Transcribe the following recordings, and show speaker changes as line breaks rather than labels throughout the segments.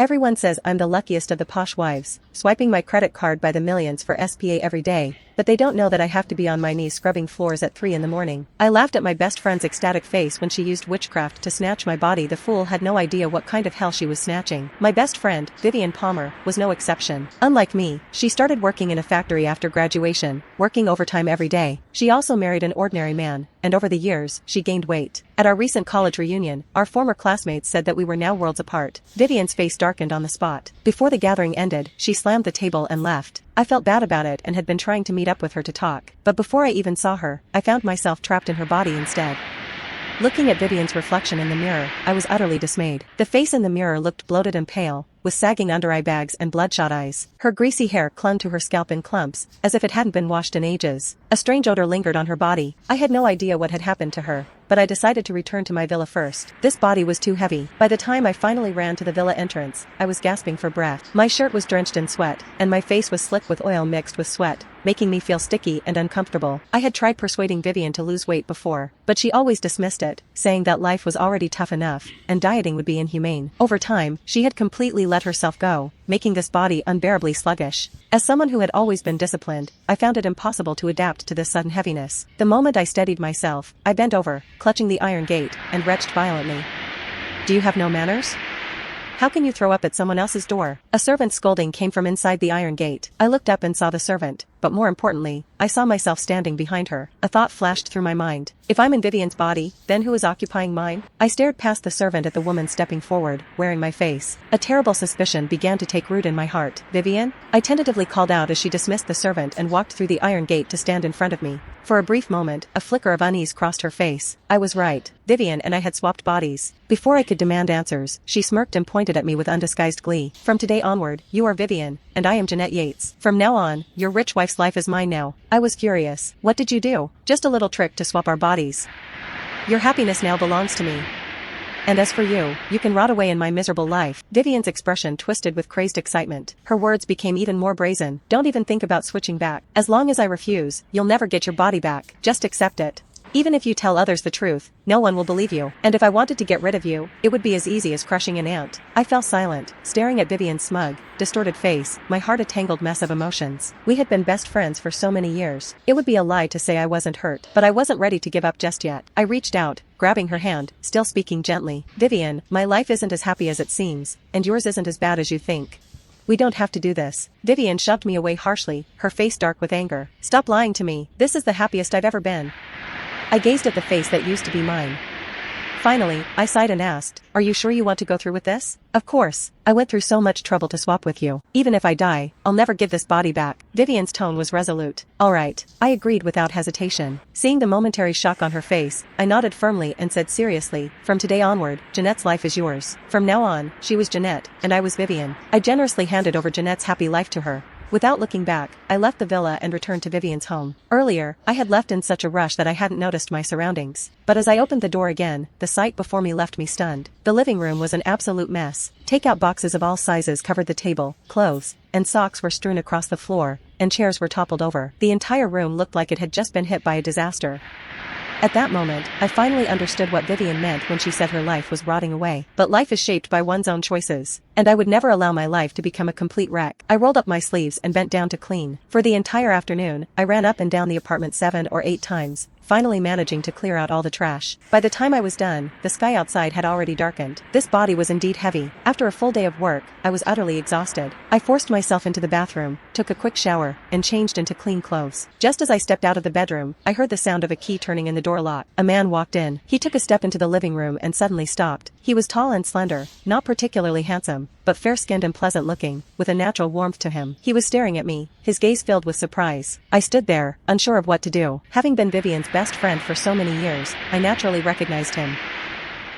Everyone says I'm the luckiest of the posh wives, swiping my credit card by the millions for SPA every day, but they don't know that I have to be on my knees scrubbing floors at 3 in the morning. I laughed at my best friend's ecstatic face when she used witchcraft to snatch my body. The fool had no idea what kind of hell she was snatching. My best friend, Vivian Palmer, was no exception. Unlike me, she started working in a factory after graduation, working overtime every day. She also married an ordinary man, and over the years, she gained weight. At our recent college reunion, our former classmates said that we were now worlds apart. Vivian's face darkened on the spot. Before the gathering ended, she slammed the table and left. I felt bad about it and had been trying to meet up with her to talk, but before I even saw her, I found myself trapped in her body instead. Looking at Vivian's reflection in the mirror, I was utterly dismayed. The face in the mirror looked bloated and pale, with sagging under-eye bags and bloodshot eyes. Her greasy hair clung to her scalp in clumps, as if it hadn't been washed in ages. A strange odor lingered on her body. I had no idea what had happened to her, but I decided to return to my villa first. This body was too heavy. By the time I finally ran to the villa entrance, I was gasping for breath. My shirt was drenched in sweat, and my face was slick with oil mixed with sweat, making me feel sticky and uncomfortable. I had tried persuading Vivian to lose weight before, but she always dismissed it, saying that life was already tough enough, and dieting would be inhumane. Over time, she had completely let herself go, making this body unbearably sluggish. As someone who had always been disciplined, I found it impossible to adapt to this sudden heaviness. The moment I steadied myself, I bent over, clutching the iron gate, and retched violently. "Do you have no manners? How can you throw up at someone else's door?" A servant's scolding came from inside the iron gate. I looked up and saw the servant, but more importantly, I saw myself standing behind her. A thought flashed through my mind. If I'm in Vivian's body, then who is occupying mine? I stared past the servant at the woman stepping forward, wearing my face. A terrible suspicion began to take root in my heart. "Vivian?" I tentatively called out as she dismissed the servant and walked through the iron gate to stand in front of me. For a brief moment, a flicker of unease crossed her face. I was right. Vivian and I had swapped bodies. Before I could demand answers, she smirked and pointed at me with undisguised glee. "From today onward, you are Vivian, and I am Jeanette Yates. From now on, your rich wife's life is mine now." I was furious. "What did you do?" "Just a little trick to swap our bodies. Your happiness now belongs to me. And as for you, you can rot away in my miserable life." Vivian's expression twisted with crazed excitement. Her words became even more brazen. "Don't even think about switching back. As long as I refuse, you'll never get your body back. Just accept it. Even if you tell others the truth, no one will believe you. And if I wanted to get rid of you, it would be as easy as crushing an ant." I fell silent, staring at Vivian's smug, distorted face, my heart a tangled mess of emotions. We had been best friends for so many years. It would be a lie to say I wasn't hurt, but I wasn't ready to give up just yet. I reached out, grabbing her hand, still speaking gently. "Vivian, my life isn't as happy as it seems, and yours isn't as bad as you think. We don't have to do this." Vivian shoved me away harshly, her face dark with anger. "Stop lying to me. This is the happiest I've ever been." I gazed at the face that used to be mine. Finally, I sighed and asked, "Are you sure you want to go through with this?" "Of course. I went through so much trouble to swap with you. Even if I die, I'll never give this body back." Vivian's tone was resolute. "All right," I agreed without hesitation. Seeing the momentary shock on her face, I nodded firmly and said seriously, "From today onward, Jeanette's life is yours." From now on, she was Jeanette, and I was Vivian. I generously handed over Jeanette's happy life to her. Without looking back, I left the villa and returned to Vivian's home. Earlier, I had left in such a rush that I hadn't noticed my surroundings. But as I opened the door again, the sight before me left me stunned. The living room was an absolute mess. Takeout boxes of all sizes covered the table, clothes and socks were strewn across the floor, and chairs were toppled over. The entire room looked like it had just been hit by a disaster. At that moment, I finally understood what Vivian meant when she said her life was rotting away. But life is shaped by one's own choices, and I would never allow my life to become a complete wreck. I rolled up my sleeves and bent down to clean. For the entire afternoon, I ran up and down the apartment 7 or 8 times, finally managing to clear out all the trash. By the time I was done, the sky outside had already darkened. This body was indeed heavy. After a full day of work, I was utterly exhausted. I forced myself into the bathroom, took a quick shower, and changed into clean clothes. Just as I stepped out of the bedroom, I heard the sound of a key turning in the door lock. A man walked in. He took a step into the living room and suddenly stopped. He was tall and slender, not particularly handsome, but fair-skinned and pleasant-looking, with a natural warmth to him. He was staring at me, his gaze filled with surprise. I stood there, unsure of what to do. Having been Vivian's best friend for so many years, I naturally recognized him.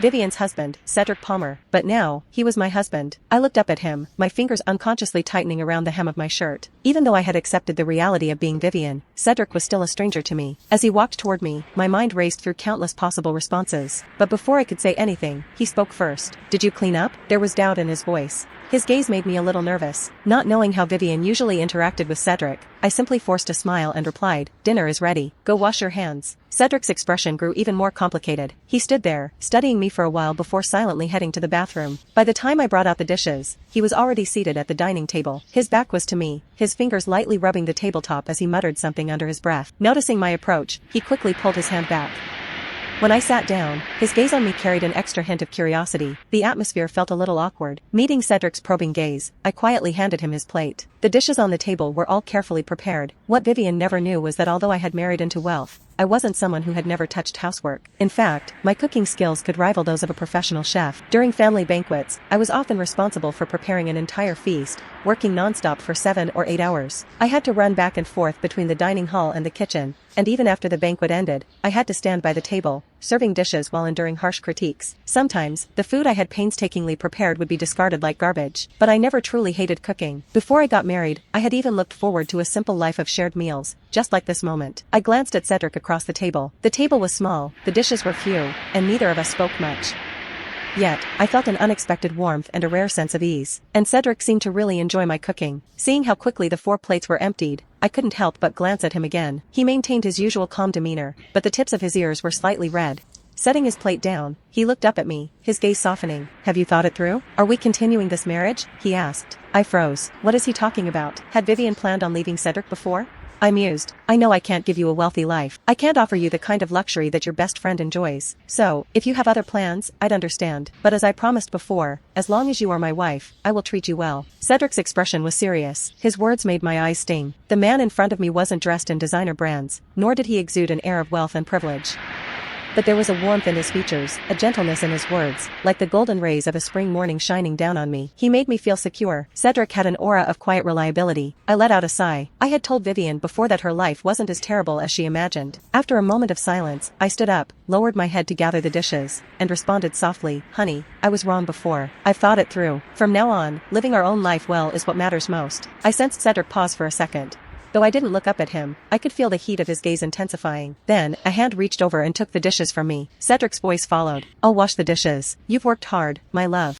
Vivian's husband, Cedric Palmer, but now, he was my husband. I looked up at him, my fingers unconsciously tightening around the hem of my shirt. Even though I had accepted the reality of being Vivian, Cedric was still a stranger to me. As he walked toward me, my mind raced through countless possible responses. But before I could say anything, he spoke first. "Did you clean up?" There was doubt in his voice. His gaze made me a little nervous. Not knowing how Vivian usually interacted with Cedric, I simply forced a smile and replied, "Dinner is ready. Go wash your hands." Cedric's expression grew even more complicated. He stood there, studying me for a while before silently heading to the bathroom. By the time I brought out the dishes, he was already seated at the dining table. His back was to me, his fingers lightly rubbing the tabletop as he muttered something under his breath. Noticing my approach, he quickly pulled his hand back. When I sat down, his gaze on me carried an extra hint of curiosity. The atmosphere felt a little awkward. Meeting Cedric's probing gaze, I quietly handed him his plate. The dishes on the table were all carefully prepared. What Vivian never knew was that although I had married into wealth, I wasn't someone who had never touched housework. In fact, my cooking skills could rival those of a professional chef. During family banquets, I was often responsible for preparing an entire feast, working non-stop for 7 or 8 hours. I had to run back and forth between the dining hall and the kitchen, and even after the banquet ended, I had to stand by the table, serving dishes while enduring harsh critiques. Sometimes, the food I had painstakingly prepared would be discarded like garbage. But I never truly hated cooking. Before I got married, I had even looked forward to a simple life of shared meals, just like this moment. I glanced at Cedric across the table. The table was small, the dishes were few, and neither of us spoke much. Yet, I felt an unexpected warmth and a rare sense of ease. And Cedric seemed to really enjoy my cooking. Seeing how quickly the 4 plates were emptied, I couldn't help but glance at him again. He maintained his usual calm demeanor, but the tips of his ears were slightly red. Setting his plate down, he looked up at me, his gaze softening. "Have you thought it through? Are we continuing this marriage?" he asked. I froze. What is he talking about? Had Vivian planned on leaving Cedric before? I mused. I know I can't give you a wealthy life. I can't offer you the kind of luxury that your best friend enjoys. So, if you have other plans, I'd understand. But as I promised before, as long as you are my wife, I will treat you well. Cedric's expression was serious. His words made my eyes sting. The man in front of me wasn't dressed in designer brands, nor did he exude an air of wealth and privilege. But there was a warmth in his features, a gentleness in his words, like the golden rays of a spring morning shining down on me. He made me feel secure. Cedric had an aura of quiet reliability. I let out a sigh. I had told Vivian before that her life wasn't as terrible as she imagined. After a moment of silence, I stood up, lowered my head to gather the dishes, and responded softly, "Honey, I was wrong before. I've thought it through. From now on, living our own life well is what matters most." I sensed Cedric pause for a second. Though I didn't look up at him, I could feel the heat of his gaze intensifying. Then, a hand reached over and took the dishes from me. Cedric's voice followed. "I'll wash the dishes. You've worked hard, my love."